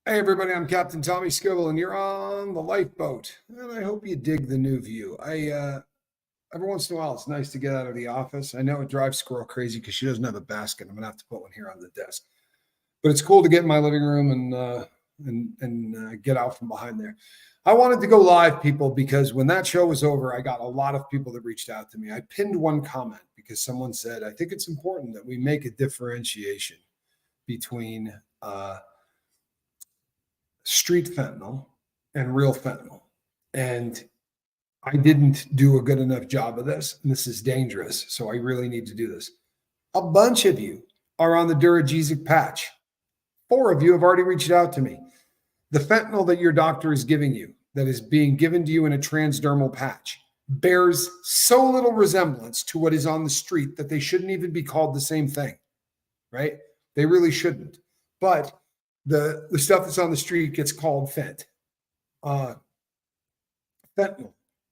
Hey everybody, I'm Captain Tommy Scoble, and you're on the lifeboat. And I hope you dig the new view. Every once in a while, it's nice to get out of the office. I know it drives Squirrel crazy because she doesn't have a basket. I'm gonna have to put one here on the desk. But it's cool to get in my living room and get out from behind there. I wanted to go live, people, because when that show was over, I got a lot of people that reached out to me. I pinned one comment because someone said, I think it's important that we make a differentiation between street fentanyl and real fentanyl. And I didn't do a good enough job of this. And this is dangerous. So I really need to do this. A bunch of you are on the Duragesic patch. 4 of you have already reached out to me. The fentanyl that your doctor is giving you, that is being given to you in a transdermal patch, bears so little resemblance to what is on the street that they shouldn't even be called the same thing, right? They really shouldn't. But the stuff that's on the street gets called fent. Fentanyl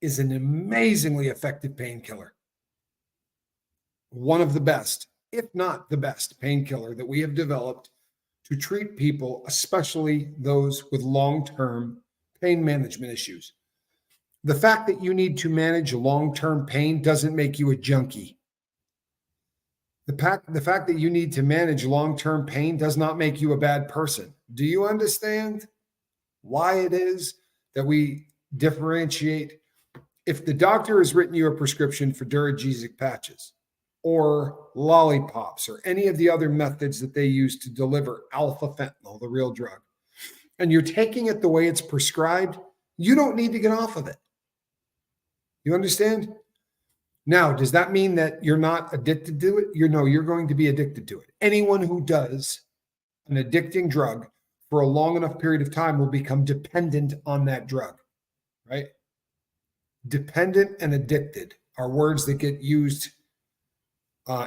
is an amazingly effective painkiller. One of the best, if not the best painkiller that we have developed to treat people, especially those with long-term pain management issues. The fact that you need to manage long-term pain doesn't make you a junkie. The fact that you need to manage long-term pain does not make you a bad person. Do you understand why it is that we differentiate? If the doctor has written you a prescription for Duragesic patches or lollipops or any of the other methods that they use to deliver alpha fentanyl, the real drug, and you're taking it the way it's prescribed, you don't need to get off of it. You understand? Now, does that mean that you're not addicted to it? You're going to be addicted to it. Anyone who does an addicting drug for a long enough period of time will become dependent on that drug, right? Dependent and addicted are words that get used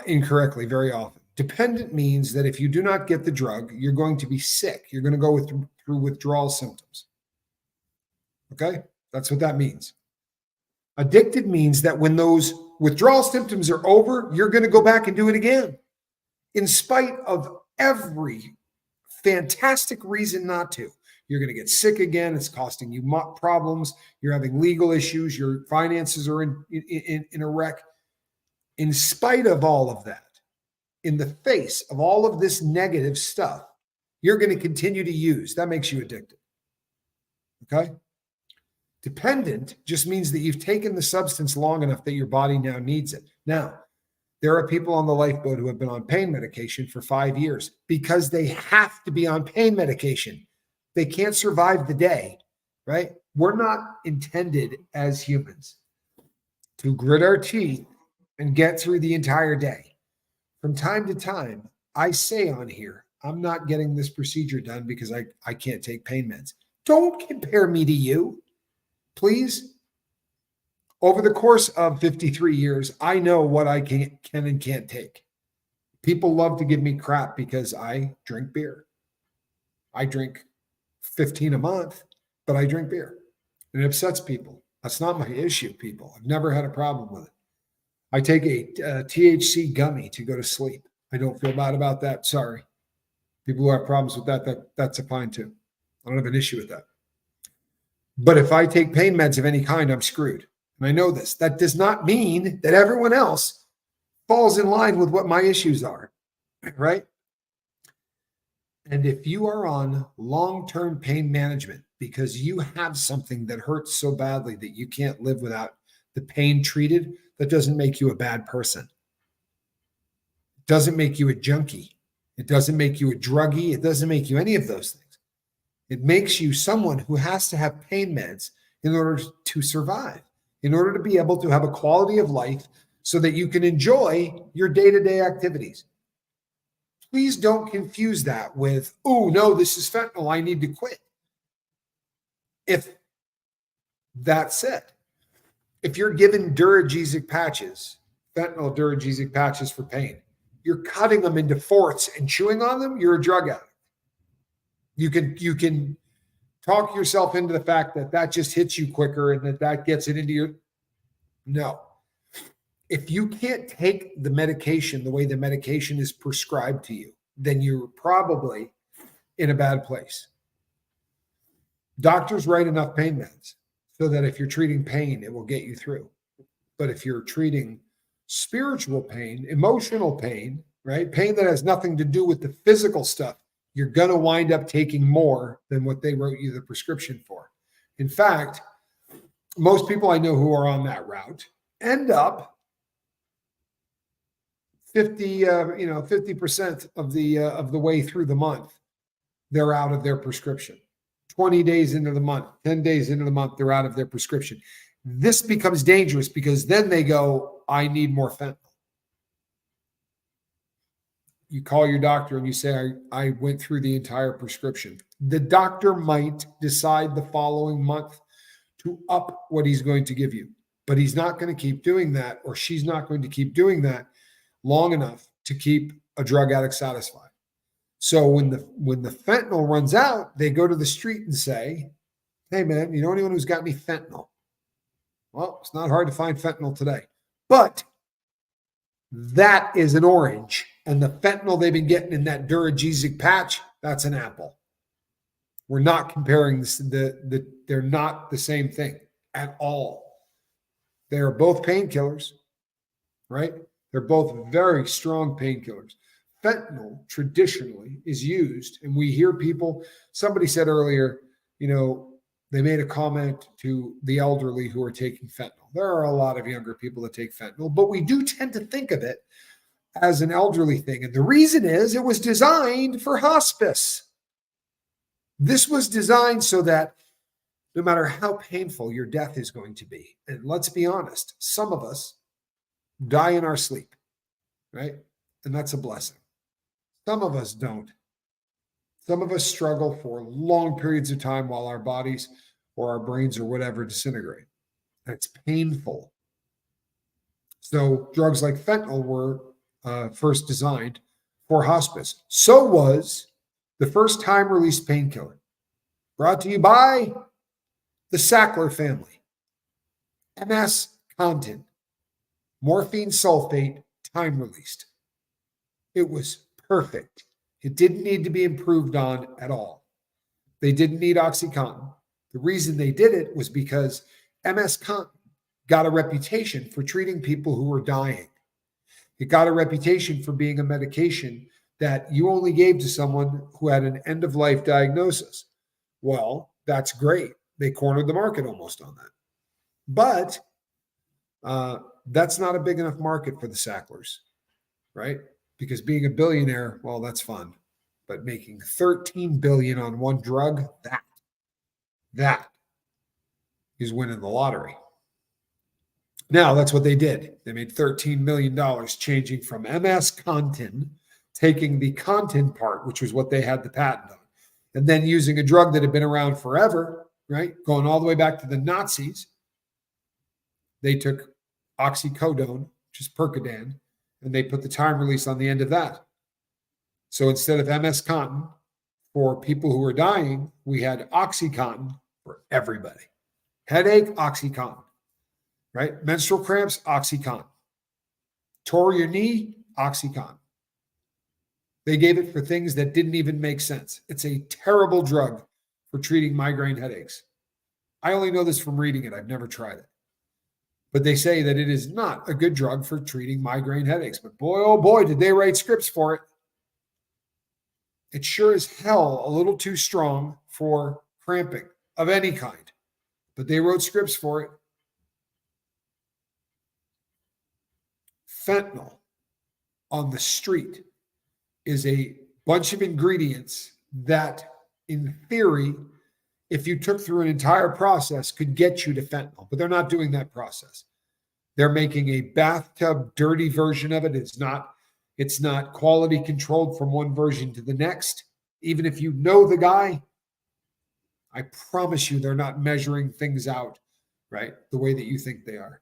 incorrectly very often. Dependent means that if you do not get the drug, you're going to be sick. You're going to go through withdrawal symptoms. Okay? That's what that means. Addicted means that when those withdrawal symptoms are over, you're going to go back and do it again, in spite of every fantastic reason not to. You're going to get sick again. It's costing you problems. You're having legal issues. Your finances are in a wreck. In spite of all of that, in the face of all of this negative stuff, you're going to continue to use. That makes you addicted. Okay? Dependent just means that you've taken the substance long enough that your body now needs it. Now, there are people on the lifeboat who have been on pain medication for 5 years because they have to be on pain medication. They can't survive the day, right? We're not intended as humans to grit our teeth and get through the entire day. From time to time, I say on here, I'm not getting this procedure done because I can't take pain meds. Don't compare me to you. Please, over the course of 53 years, I know what I can and can't take. People love to give me crap because I drink beer. I drink 15 a month, but I drink beer. And it upsets people. That's not my issue, people. I've never had a problem with it. I take a THC gummy to go to sleep. I don't feel bad about that. Sorry. People who have problems with that's fine too. I don't have an issue with that. But if I take pain meds of any kind, I'm screwed. And I know this. That does not mean that everyone else falls in line with what my issues are, right? And if you are on long-term pain management because you have something that hurts so badly that you can't live without the pain treated, that doesn't make you a bad person. It doesn't make you a junkie. It doesn't make you a druggie. It doesn't make you any of those things. It makes you someone who has to have pain meds in order to survive, in order to be able to have a quality of life so that you can enjoy your day-to-day activities. Please don't confuse that with, oh, no, this is fentanyl. I need to quit. If that said, if you're given Duragesic patches, fentanyl Duragesic patches for pain, you're cutting them into fourths and chewing on them, you're a drug addict. You can talk yourself into the fact that just hits you quicker and that gets it into your... No. If you can't take the medication the way the medication is prescribed to you, then you're probably in a bad place. Doctors write enough pain meds so that if you're treating pain, it will get you through. But if you're treating spiritual pain, emotional pain, right? Pain that has nothing to do with the physical stuff, you're going to wind up taking more than what they wrote you the prescription for. In fact, most people I know who are on that route end up 50% of the way through the month, they're out of their prescription. 20 days into the month, 10 days into the month, they're out of their prescription. This becomes dangerous because then they go, I need more fentanyl. You call your doctor and you say, I went through the entire prescription. The doctor might decide the following month to up what he's going to give you, but he's not going to keep doing that, or she's not going to keep doing that long enough to keep a drug addict satisfied. So when the fentanyl runs out, they go to the street and say, hey man, you know anyone who's got any fentanyl? Well, it's not hard to find fentanyl today, but that is an orange. And the fentanyl they've been getting in that Duragesic patch, that's an apple. We're not comparing this, they're not the same thing at all. They are both painkillers, right? They're both very strong painkillers. Fentanyl traditionally is used, and we hear people, somebody said earlier, they made a comment to the elderly who are taking fentanyl. There are a lot of younger people that take fentanyl, but we do tend to think of it as an elderly thing. And the reason is it was designed for hospice. This was designed so that no matter how painful your death is going to be, and let's be honest, some of us die in our sleep, right? And that's a blessing. Some of us don't. Some of us struggle for long periods of time while our bodies or our brains or whatever disintegrate. It's painful. So drugs like fentanyl were first designed for hospice. So was the first time released painkiller, brought to you by the Sackler family. MS Contin, morphine sulfate, time released. It was perfect. It didn't need to be improved on at all. They didn't need OxyContin. The reason they did it was because MS Contin got a reputation for treating people who were dying. It got a reputation for being a medication that you only gave to someone who had an end-of-life diagnosis. Well, that's great. They cornered the market almost on that. But that's not a big enough market for the Sacklers, right? Because being a billionaire, well, that's fun. But making $13 billion on one drug, that is winning the lottery. Now, that's what they did. They made $13 million changing from MS Contin, taking the Contin part, which was what they had the patent on, and then using a drug that had been around forever, right? Going all the way back to the Nazis. They took oxycodone, which is Percodan, and they put the time release on the end of that. So instead of MS Contin for people who were dying, we had OxyContin for everybody. Headache, OxyContin, right? Menstrual cramps, OxyContin. Tore your knee, OxyContin. They gave it for things that didn't even make sense. It's a terrible drug for treating migraine headaches. I only know this from reading it. I've never tried it. But they say that it is not a good drug for treating migraine headaches. But boy, oh boy, did they write scripts for it. It's sure as hell a little too strong for cramping of any kind. But they wrote scripts for it. Fentanyl on the street is a bunch of ingredients that, in theory, if you took through an entire process, could get you to fentanyl, but they're not doing that process. They're making a bathtub dirty version of it. It's not quality controlled from one version to the next. Even if you know the guy, I promise you they're not measuring things out, right, the way that you think they are.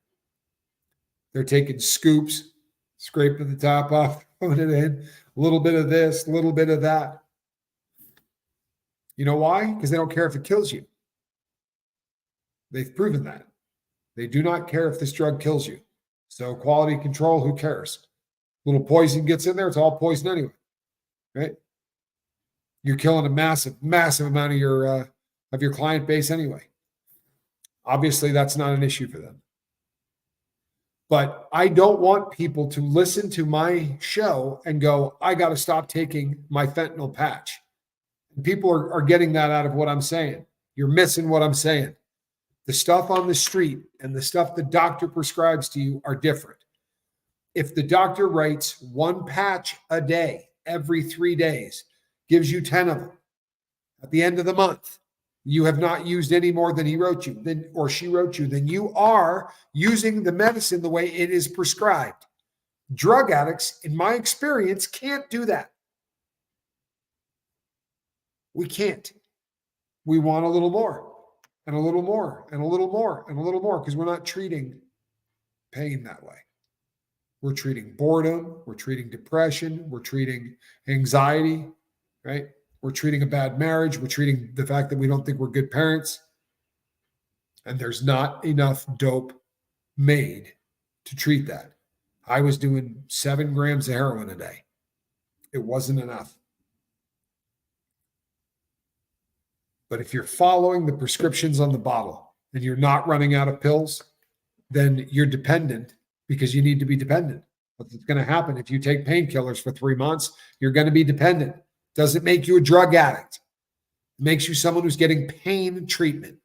They're taking scoops, scraping the top off, throwing it in, a little bit of this, a little bit of that. You know why? Because they don't care if it kills you. They've proven that. They do not care if this drug kills you. So quality control, who cares? Little poison gets in there, it's all poison anyway, right? You're killing a massive, massive amount of your of your client base anyway. Obviously, that's not an issue for them. But I don't want people to listen to my show and go, I got to stop taking my fentanyl patch. And people are getting that out of what I'm saying. You're missing what I'm saying. The stuff on the street and the stuff the doctor prescribes to you are different. If the doctor writes one patch a day, every 3 days, gives you 10 of them, at the end of the month, you have not used any more than he wrote you, then or she wrote you, then you are using the medicine the way it is prescribed. Drug addicts, in my experience, can't do that. We can't. We want a little more and a little more and a little more and a little more because we're not treating pain that way. We're treating boredom. We're treating depression. We're treating anxiety, right? We're treating a bad marriage. We're treating the fact that we don't think we're good parents. And there's not enough dope made to treat that. I was doing 7 grams of heroin a day. It wasn't enough. But if you're following the prescriptions on the bottle and you're not running out of pills, then you're dependent because you need to be dependent. What's going to happen if you take painkillers for 3 months? You're going to be dependent. Doesn't make you a drug addict. It makes you someone who's getting pain treatment.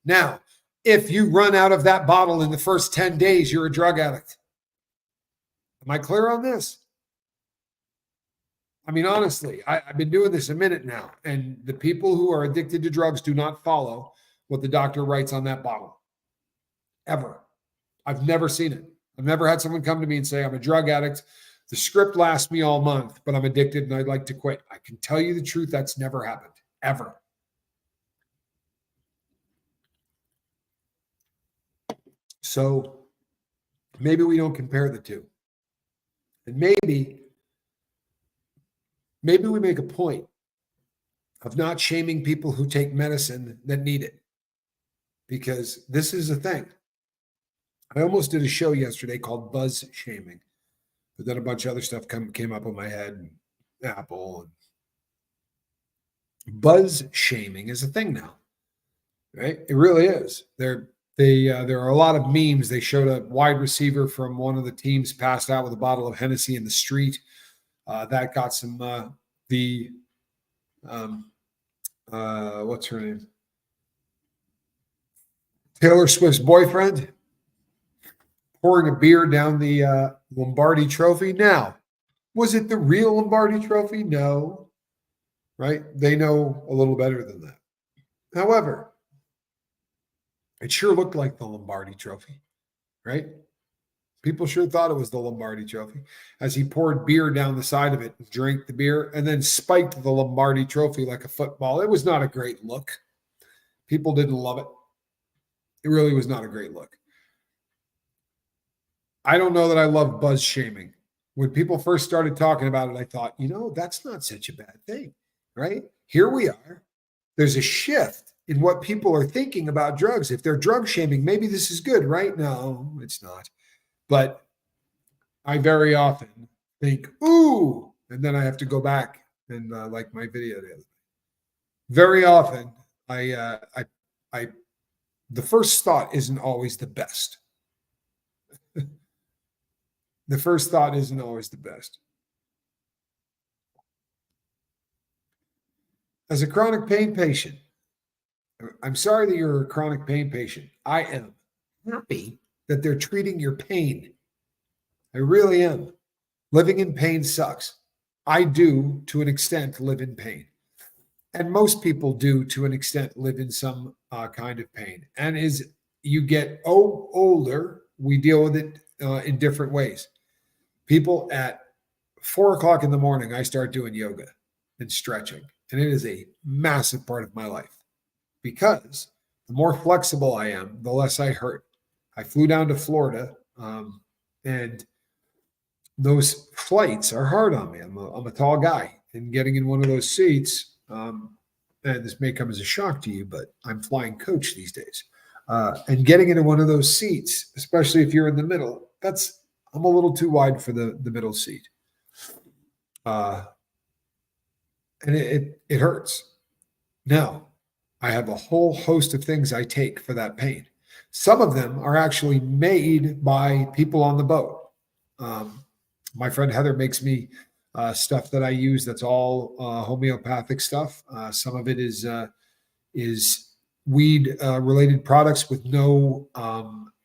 Now, if you run out of that bottle in the first 10 days, you're a drug addict. Am I clear on this? I mean, honestly, I've been doing this a minute now, and the people who are addicted to drugs do not follow what the doctor writes on that bottle. Ever. I've never seen it. I've never had someone come to me and say, I'm a drug addict. The script lasts me all month, but I'm addicted and I'd like to quit. I can tell you the truth, that's never happened, ever. So maybe we don't compare the two. And maybe we make a point of not shaming people who take medicine that need it. Because this is a thing. I almost did a show yesterday called Buzz Shaming, but then a bunch of other stuff came up in my head, and Apple. And buzz shaming is a thing now, right? It really is. There are a lot of memes. They showed a wide receiver from one of the teams passed out with a bottle of Hennessy in the street. That got some what's her name? Taylor Swift's boyfriend pouring a beer down the Lombardi Trophy. Now, was it the real Lombardi Trophy? No, right? They know a little better than that. However, it sure looked like the Lombardi Trophy, right? People sure thought it was the Lombardi Trophy as he poured beer down the side of it, drank the beer, and then spiked the Lombardi Trophy like a football. It was not a great look. People didn't love it. It really was not a great look. I don't know that I love buzz shaming. When people first started talking about it, I thought, that's not such a bad thing, right? Here we are. There's a shift in what people are thinking about drugs. If they're drug shaming, maybe this is good, right? No, it's not. But I very often think, ooh, and then I have to go back and like my video the other day. Very often, the first thought isn't always the best. The first thought isn't always the best. As a chronic pain patient, I'm sorry that you're a chronic pain patient. I am happy that they're treating your pain. I really am. Living in pain sucks. I do, to an extent, live in pain. And most people do, to an extent, live in some kind of pain. And as you get older, we deal with it in different ways. People at 4 o'clock in the morning, I start doing yoga and stretching. And it is a massive part of my life because the more flexible I am, the less I hurt. I flew down to Florida and those flights are hard on me. I'm a tall guy, and getting in one of those seats, and this may come as a shock to you, but I'm flying coach these days. And getting into one of those seats, especially if you're in the middle, I'm a little too wide for the middle seat. And it hurts. Now, I have a whole host of things I take for that pain. Some of them are actually made by people on the boat. My friend Heather makes me stuff that I use that's all homeopathic stuff. Some of it is weed related products with no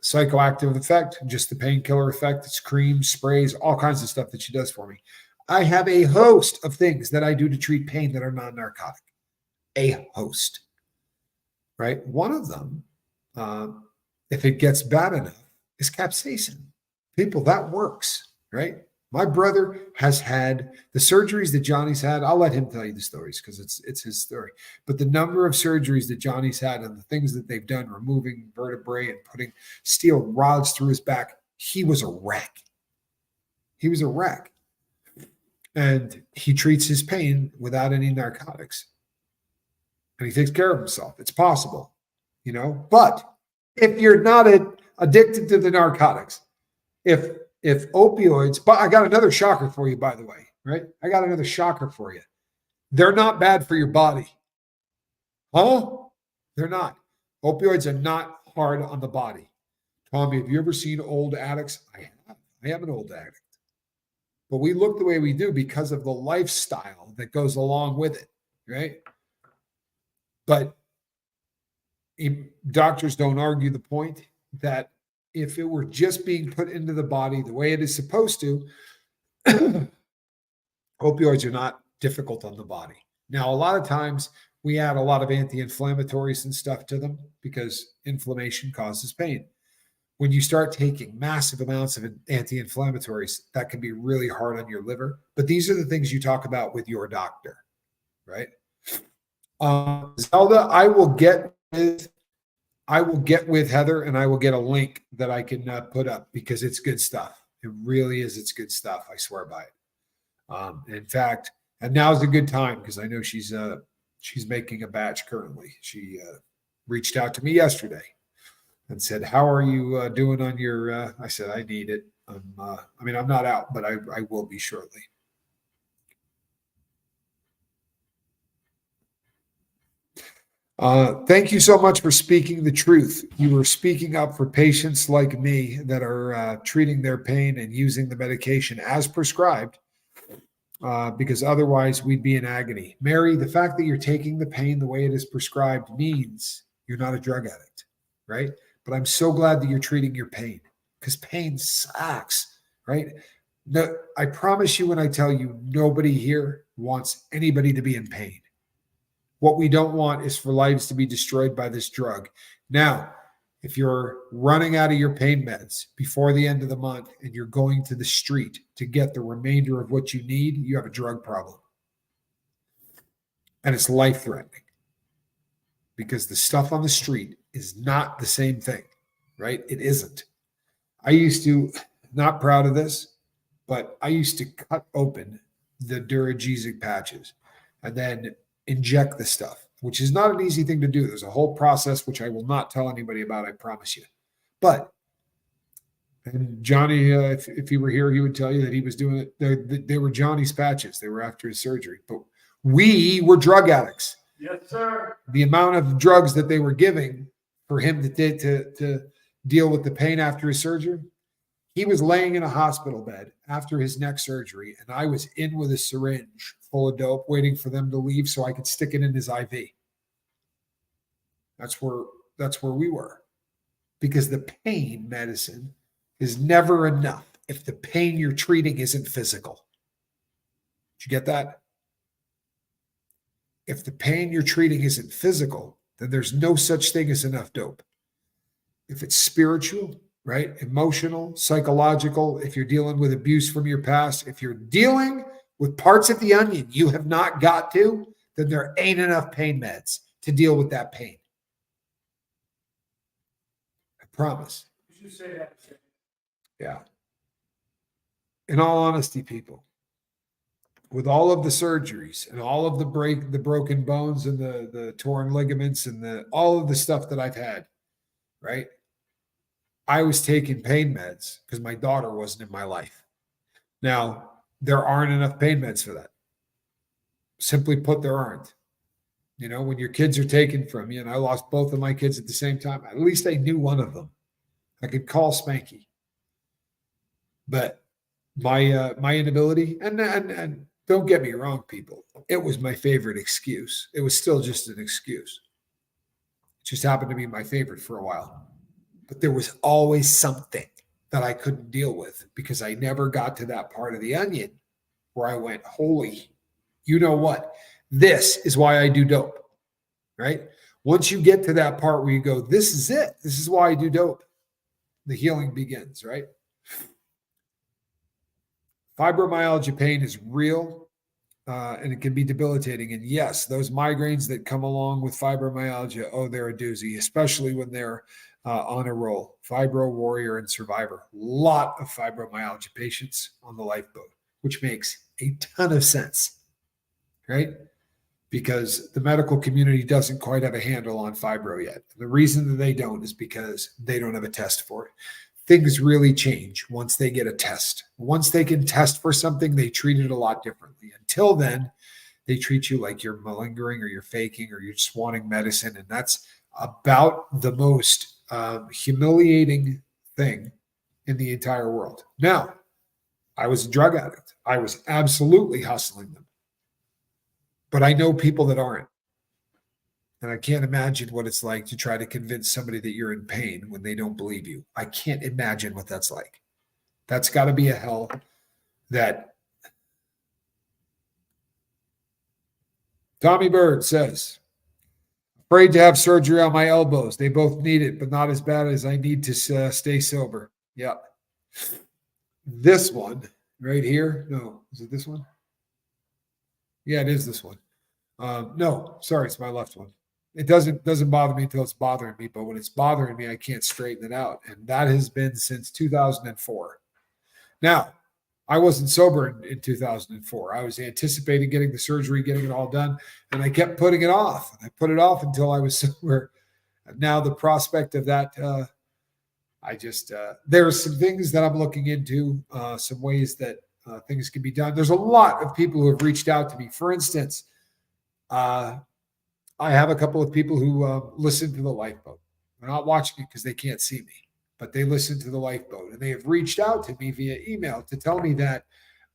psychoactive effect, just the painkiller effect. It's creams, sprays, all kinds of stuff that she does for me. I have a host of things that I do to treat pain that are non-narcotic. A host, right? One of them, if it gets bad enough, is capsaicin. People, that works, right? My brother has had the surgeries that Johnny's had. I'll let him tell you the stories because it's his story. But the number of surgeries that Johnny's had and the things that they've done, removing vertebrae and putting steel rods through his back, he was a wreck. He was a wreck. And he treats his pain without any narcotics. And he takes care of himself. It's possible, you know. But if you're not addicted to the narcotics, if opioids, but I got another shocker for you, by the way, right? I got another shocker for you. They're not bad for your body. Huh? They're not. Opioids are not hard on the body. Tommy, have you ever seen old addicts? I have. I am an old addict. But we look the way we do because of the lifestyle that goes along with it, right? But doctors don't argue the point that if it were just being put into the body the way it is supposed to, opioids are not difficult on the body. Now, a lot of times we add a lot of anti-inflammatories and stuff to them because inflammation causes pain. When you start taking massive amounts of anti-inflammatories, that can be really hard on your liver. But these are the things you talk about with your doctor, right? Zelda, I will get with Heather and I will get a link that I can put up because it's good stuff. It really is. It's good stuff. I swear by it. In fact, and now's a good time because I know she's making a batch currently. She reached out to me yesterday and said, "How are you doing on your?" I said, "I need it. I'm not out, but I will be shortly." Thank you so much for speaking the truth. You were speaking up for patients like me that are treating their pain and using the medication as prescribed, because otherwise we'd be in agony. Mary, the fact that you're taking the pain the way it is prescribed means you're not a drug addict, right? But I'm so glad that you're treating your pain because pain sucks, right? No, I promise you when I tell you, nobody here wants anybody to be in pain. What we don't want is for lives to be destroyed by this drug. Now, if you're running out of your pain meds before the end of the month and you're going to the street to get the remainder of what you need, you have a drug problem. And it's life-threatening because the stuff on the street is not the same thing, right? It isn't. I used to, not proud of this, but I used to cut open the Duragesic patches and then inject the stuff, which is not an easy thing to do. There's a whole process, which I will not tell anybody about, I promise you. But, and Johnny, if he were here, he would tell you that he was doing it. They were Johnny's patches. They were after his surgery. But we were drug addicts. Yes, sir. The amount of drugs that they were giving for him to deal with the pain after his surgery, he was laying in a hospital bed after his neck surgery, and I was in with a syringe full of dope waiting for them to leave so I could stick it in his IV. That's where we were. Because the pain medicine is never enough if the pain you're treating isn't physical. Did you get that? If the pain you're treating isn't physical, then there's no such thing as enough dope. If it's spiritual, right? Emotional, psychological, if you're dealing with abuse from your past, if you're dealing with parts of the onion you have not got to, then there ain't enough pain meds to deal with that pain. I promise. You should say that. Yeah. In all honesty, people, with all of the surgeries and all of the broken bones and the torn ligaments and all of the stuff that I've had, right? I was taking pain meds because my daughter wasn't in my life. Now, there aren't enough pain meds for that. Simply put, there aren't. You know, when your kids are taken from you, and I lost both of my kids at the same time, at least I knew one of them. I could call Spanky. But my inability, and don't get me wrong, people, it was my favorite excuse. It was still just an excuse. It just happened to be my favorite for a while. But there was always something that I couldn't deal with because I never got to that part of the onion where I went, holy, you know what? This is why I do dope, right? Once you get to that part where you go, this is it. This is why I do dope. The healing begins, right? Fibromyalgia pain is real and it can be debilitating. And yes, those migraines that come along with fibromyalgia, oh, they're a doozy, especially when they're on a roll. Fibro warrior and survivor. Lot of fibromyalgia patients on the lifeboat, which makes a ton of sense, right? Because the medical community doesn't quite have a handle on fibro yet. The reason that they don't is because they don't have a test for it. Things really change once they get a test. Once they can test for something, they treat it a lot differently. Until then, they treat you like you're malingering or you're faking or you're just wanting medicine. And that's about the most humiliating thing in the entire world. Now, I was a drug addict. I was absolutely hustling them. But I know people that aren't. And I can't imagine what it's like to try to convince somebody that you're in pain when they don't believe you. I can't imagine what that's like. That's got to be a hell that Tommy Bird says, afraid to have surgery on my elbows. They both need it, but not as bad as I need to stay sober. Yeah. This one right here. No, is it this one? Yeah, it is this one. No, sorry, it's my left one. It doesn't bother me until it's bothering me, but when it's bothering me, I can't straighten it out. And that has been since 2004. Now, I wasn't sober in 2004. I was anticipating getting the surgery, getting it all done, and I kept putting it off. I put it off until I was sober. Now the prospect of that, there are some things that I'm looking into, some ways that things can be done. There's a lot of people who have reached out to me. For instance, I have a couple of people who listen to the lifeboat. They're not watching it because they can't see me, but they listen to the lifeboat, and they have reached out to me via email to tell me that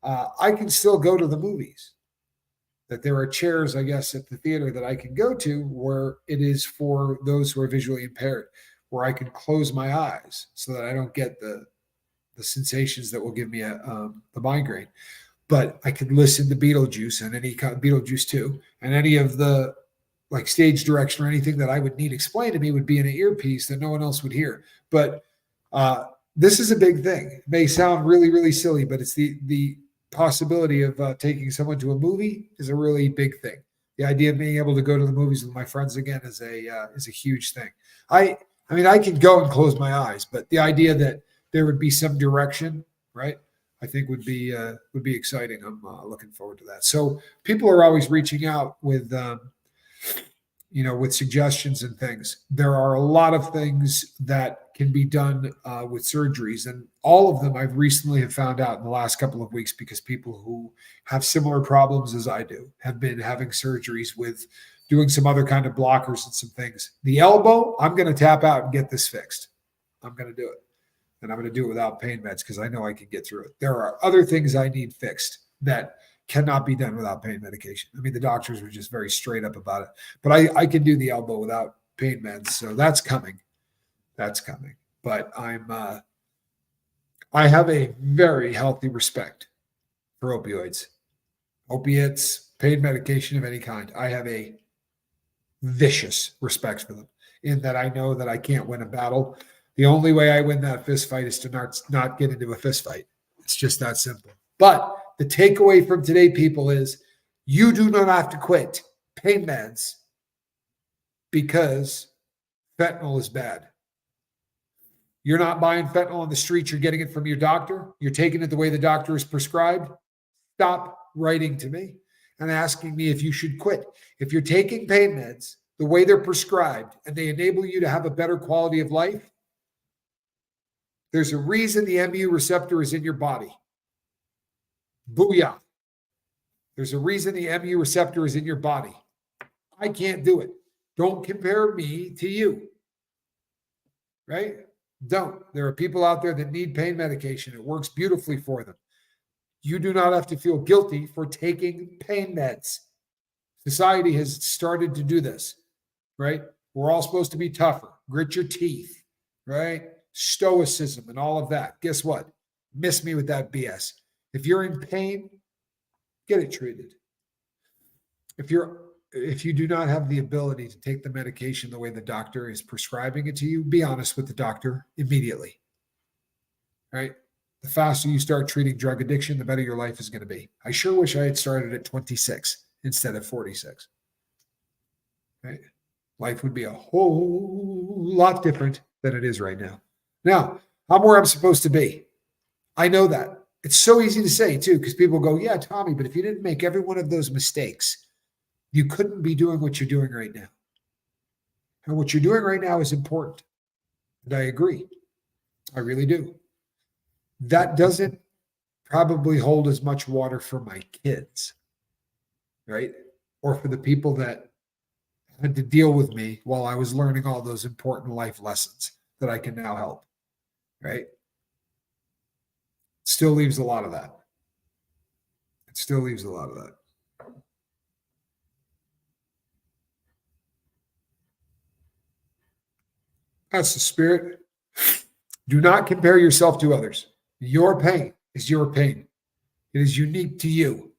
I can still go to the movies, that there are chairs, I guess, at the theater that I can go to where it is for those who are visually impaired, where I can close my eyes so that I don't get the sensations that will give me the migraine. But I could listen to Beetlejuice and Beetlejuice 2 and any of the like stage direction or anything that I would need explained to me would be in an earpiece that no one else would hear. But this is a big thing. It may sound really, really silly, but it's the possibility of taking someone to a movie is a really big thing. The idea of being able to go to the movies with my friends again is a huge thing. I mean, I can go and close my eyes, but the idea that there would be some direction, right? I think would be exciting. I'm looking forward to that. So people are always reaching out with with suggestions and things. There are a lot of things that can be done with surgeries, and all of them I've recently have found out in the last couple of weeks because people who have similar problems as I do have been having surgeries with doing some other kind of blockers and some things. The elbow, I'm going to tap out and get this fixed. I'm going to do it. And I'm going to do it without pain meds because I know I can get through it. There are other things I need fixed that cannot be done without pain medication. I mean, the doctors were just very straight up about it. But I can do the elbow without pain meds. So that's coming. That's coming. But I have a very healthy respect for opioids, opiates, pain medication of any kind. I have a vicious respect for them in that I know that I can't win a battle. The only way I win that fist fight is to not get into a fist fight. It's just that simple. But the takeaway from today, people, is you do not have to quit pain meds because fentanyl is bad. You're not buying fentanyl on the street. You're getting it from your doctor. You're taking it the way the doctor is prescribed. Stop writing to me and asking me if you should quit. If you're taking pain meds the way they're prescribed and they enable you to have a better quality of life, there's a reason the MU receptor is in your body. Booyah. There's a reason the MU receptor is in your body. I can't do it. Don't compare me to you, right? Don't. There are people out there that need pain medication. It works beautifully for them. You do not have to feel guilty for taking pain meds. Society has started to do this, right? We're all supposed to be tougher, grit your teeth, right? Stoicism and all of that. Guess what? Miss me with that BS. If you're in pain, get it treated. If you do not have the ability to take the medication the way the doctor is prescribing it to you, be honest with the doctor immediately. Right? The faster you start treating drug addiction, the better your life is going to be. I sure wish I had started at 26 instead of 46. Right? Life would be a whole lot different than it is right now. Now, I'm where I'm supposed to be. I know that. It's so easy to say, too, because people go, yeah, Tommy, but if you didn't make every one of those mistakes, you couldn't be doing what you're doing right now. And what you're doing right now is important. And I agree. I really do. That doesn't probably hold as much water for my kids, right? Or for the people that had to deal with me while I was learning all those important life lessons that I can now help, right? Still leaves a lot of that. It still leaves a lot of that. That's the spirit. Do not compare yourself to others. Your pain is your pain. It is unique to you.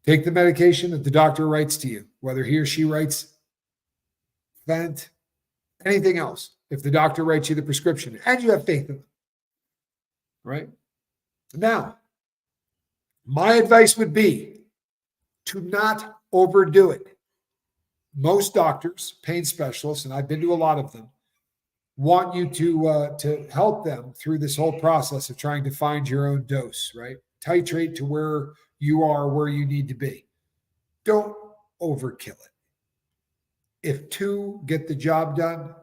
Take the medication that the doctor writes to you, whether he or she writes Fent, anything else. If the doctor writes you the prescription and you have faith in them, right? Now, my advice would be to not overdo it. Most doctors, pain specialists, and I've been to a lot of them, want you to help them through this whole process of trying to find your own dose, right? Titrate to where you are, where you need to be. Don't overkill it. If 2 get the job done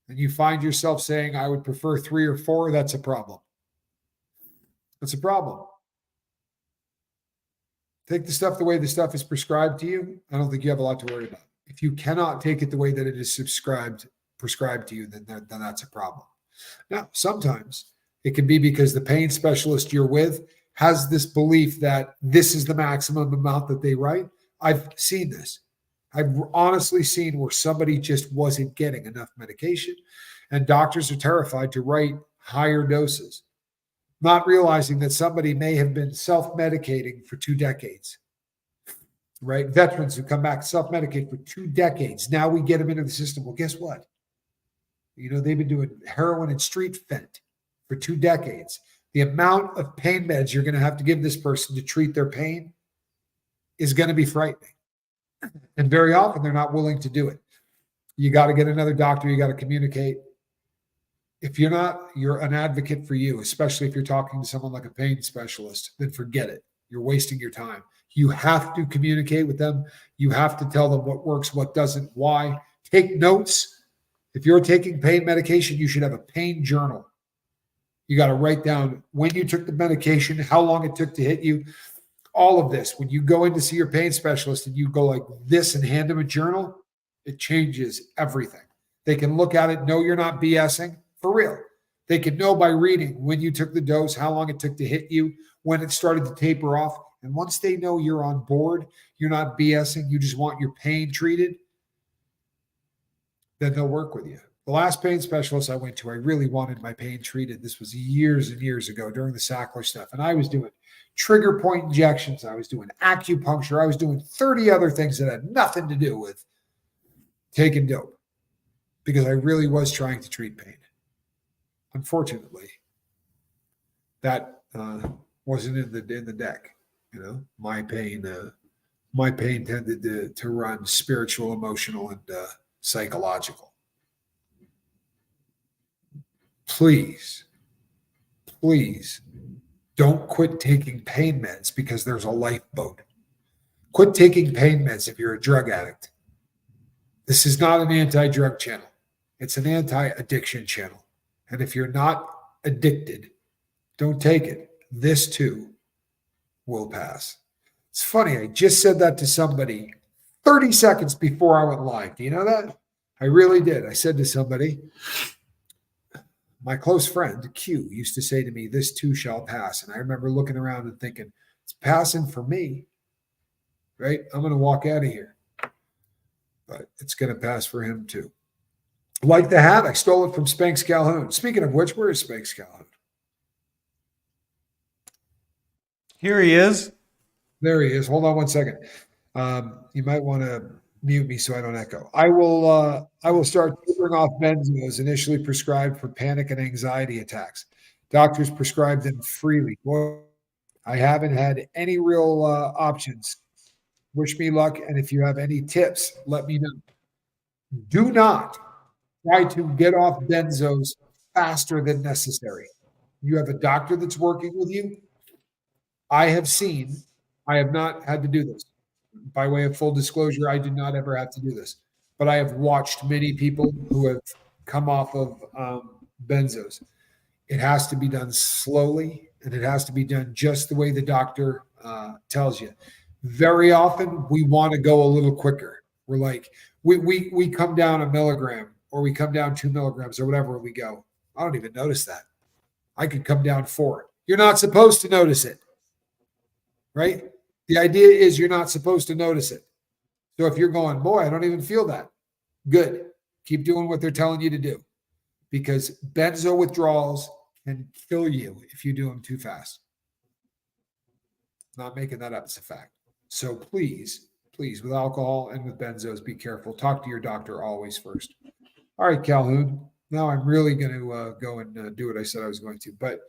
and you find yourself saying, I would prefer 3 or 4, that's a problem. That's a problem. Take the stuff the way the stuff is prescribed to you. I don't think you have a lot to worry about. If you cannot take it the way that it is prescribed to you, then that's a problem. Now, sometimes it can be because the pain specialist you're with has this belief that this is the maximum amount that they write. I've seen this. I've honestly seen where somebody just wasn't getting enough medication, and doctors are terrified to write higher doses, not realizing that somebody may have been self-medicating for 2 decades, right? Veterans who come back self-medicate for 2 decades. Now we get them into the system. Well, guess what? You know, they've been doing heroin and street fent for 2 decades. The amount of pain meds you're going to have to give this person to treat their pain is going to be frightening. And very often they're not willing to do it. You got to get another doctor. You got to communicate. If you're not, you're an advocate for you, especially if you're talking to someone like a pain specialist, then forget it. You're wasting your time. You have to communicate with them. You have to tell them what works, what doesn't, why. Take notes. If you're taking pain medication, you should have a pain journal. You got to write down when you took the medication, how long it took to hit you, all of this. When you go in to see your pain specialist and you go like this and hand them a journal, it changes everything. They can look at it, know you're not BSing, for real. They can know by reading when you took the dose, how long it took to hit you, when it started to taper off. And once they know you're on board, you're not BSing, you just want your pain treated, then they'll work with you. The last pain specialist I went to, I really wanted my pain treated. This was years and years ago during the Sackler stuff. And I was doing trigger point injections. I was doing acupuncture. I was doing 30 other things that had nothing to do with taking dope because I really was trying to treat pain. Unfortunately, that wasn't in the deck. You know, my pain tended to run spiritual, emotional, and psychological. Please don't quit taking pain meds because there's a lifeboat. Quit taking pain meds if you're a drug addict. This is not an anti-drug channel. It's an anti-addiction channel. And if you're not addicted, don't take it. This too will pass. It's funny. I just said that to somebody 30 seconds before I went live. Do you know that? I really did. I said to somebody, my close friend, Q, used to say to me, this too shall pass. And I remember looking around and thinking, it's passing for me, right? I'm going to walk out of here. But it's going to pass for him too. Like the hat, I stole it from Spanx Calhoun. Speaking of which, where is Spanx Calhoun? Here he is. There he is. Hold on one second. You might want to mute me so I don't echo. I will start tapering off benzos initially prescribed for panic and anxiety attacks. Doctors prescribe them freely. Boy, I haven't had any real options. Wish me luck, and if you have any tips, let me know. Do not try to get off benzos faster than necessary. You have a doctor that's working with you. I have not had to do this. By way of full disclosure, I did not ever have to do this, but I have watched many people who have come off of benzos. It has to be done slowly, and it has to be done just the way the doctor tells you. Very often, we want to go a little quicker. We're like, we come down a milligram, or we come down 2 milligrams, or whatever we go. I don't even notice that. I could come down 4. You're not supposed to notice it, right? The idea is you're not supposed to notice it. So if you're going, boy, I don't even feel that. Good. Keep doing what they're telling you to do, because benzo withdrawals can kill you if you do them too fast. Not making that up. It's a fact. So please, with alcohol and with benzos, be careful. Talk to your doctor always first. All right, Calhoun. Now I'm really going to go and do what I said I was going to. But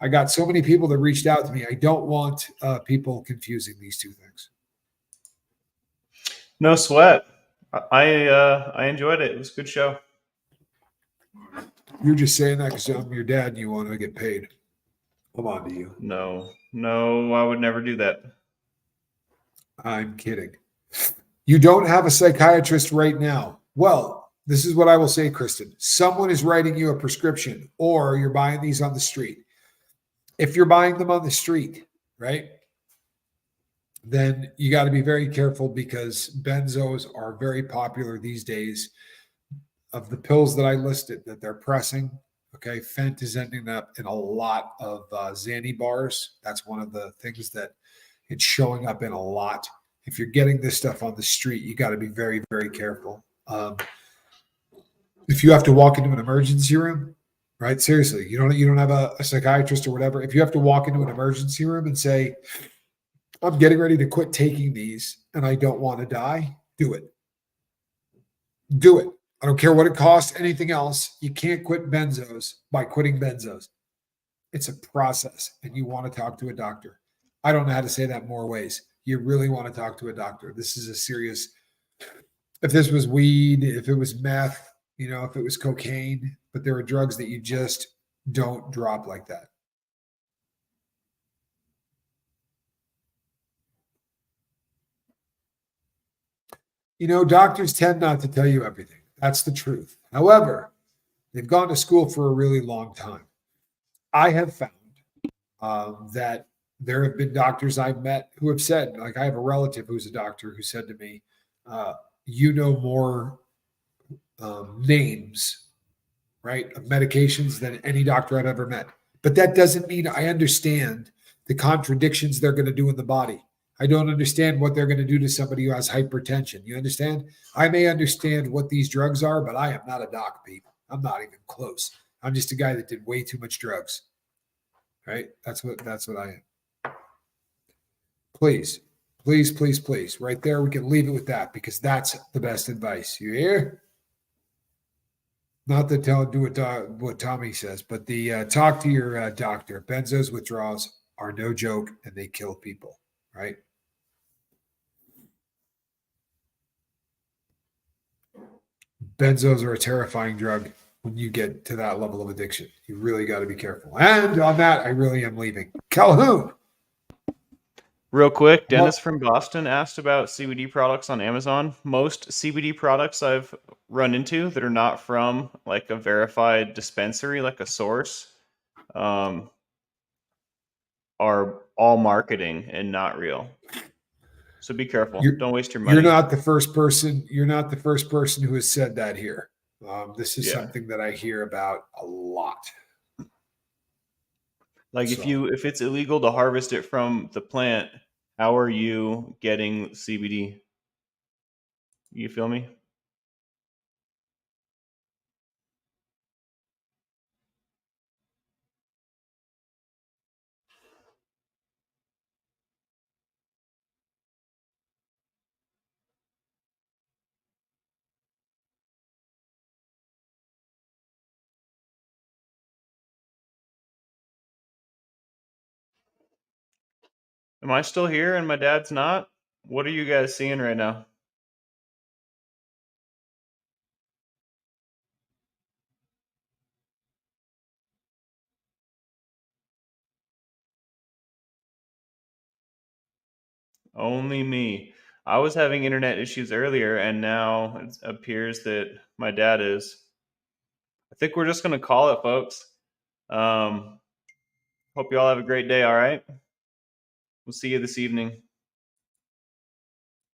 I got so many people that reached out to me. I don't want people confusing these two things. No sweat. I enjoyed it. It was a good show. You're just saying that because I'm your dad and you want to get paid. Come on to you. No, I would never do that. I'm kidding. You don't have a psychiatrist right now. Well, this is what I will say, Kristen. Someone is writing you a prescription, or you're buying these on the street. If you're buying them on the street, right, then you got to be very careful, because benzos are very popular these days. Of the pills that I listed that they're pressing, okay, Fent is ending up in a lot of Xanny bars. That's one of the things that it's showing up in a lot. If you're getting this stuff on the street, you got to be very, very careful. If you have to walk into an emergency room, right? Seriously, you don't have a psychiatrist or whatever. If you have to walk into an emergency room and say, I'm getting ready to quit taking these and I don't want to die, do it. Do it. I don't care what it costs, anything else. You can't quit benzos by quitting benzos. It's a process, and you want to talk to a doctor. I don't know how to say that more ways. You really want to talk to a doctor. This is a serious, if this was weed, if it was meth, if it was cocaine, but there are drugs that you just don't drop like that. Doctors tend not to tell you everything. That's the truth. However, they've gone to school for a really long time. I have found that there have been doctors I've met who have said, like I have a relative who's a doctor who said to me, more names, right, of medications than any doctor I've ever met. But that doesn't mean I understand the contradictions they're going to do in the body. I don't understand what they're going to do to somebody who has hypertension. You understand? I may understand what these drugs are, but I am not a doc, people. I'm not even close. I'm just a guy that did way too much drugs. Right? That's what I am. Please. Right there, we can leave it with that, because that's the best advice. You hear? Not to do what Tommy says, but talk to your doctor. Benzos withdrawals are no joke, and they kill people. Right? Benzos are a terrifying drug when you get to that level of addiction. You really got to be careful. And on that, I really am leaving. Calhoun. Real quick, Dennis from Boston asked about CBD products on Amazon. Most CBD products I've run into that are not from like a verified dispensary, like a source, are all marketing and not real. So be careful. You're- Don't waste your money. You're not the first person. You're not the first person who has said that here. This is Yeah. something that I hear about a lot. Like So- if it's illegal to harvest it from the plant, how are you getting CBD? You feel me? Am I still here and my dad's not? What are you guys seeing right now? Only me. I was having internet issues earlier, and now it appears that my dad is. I think we're just going to call it, folks. Hope you all have a great day, all right? We'll see you this evening.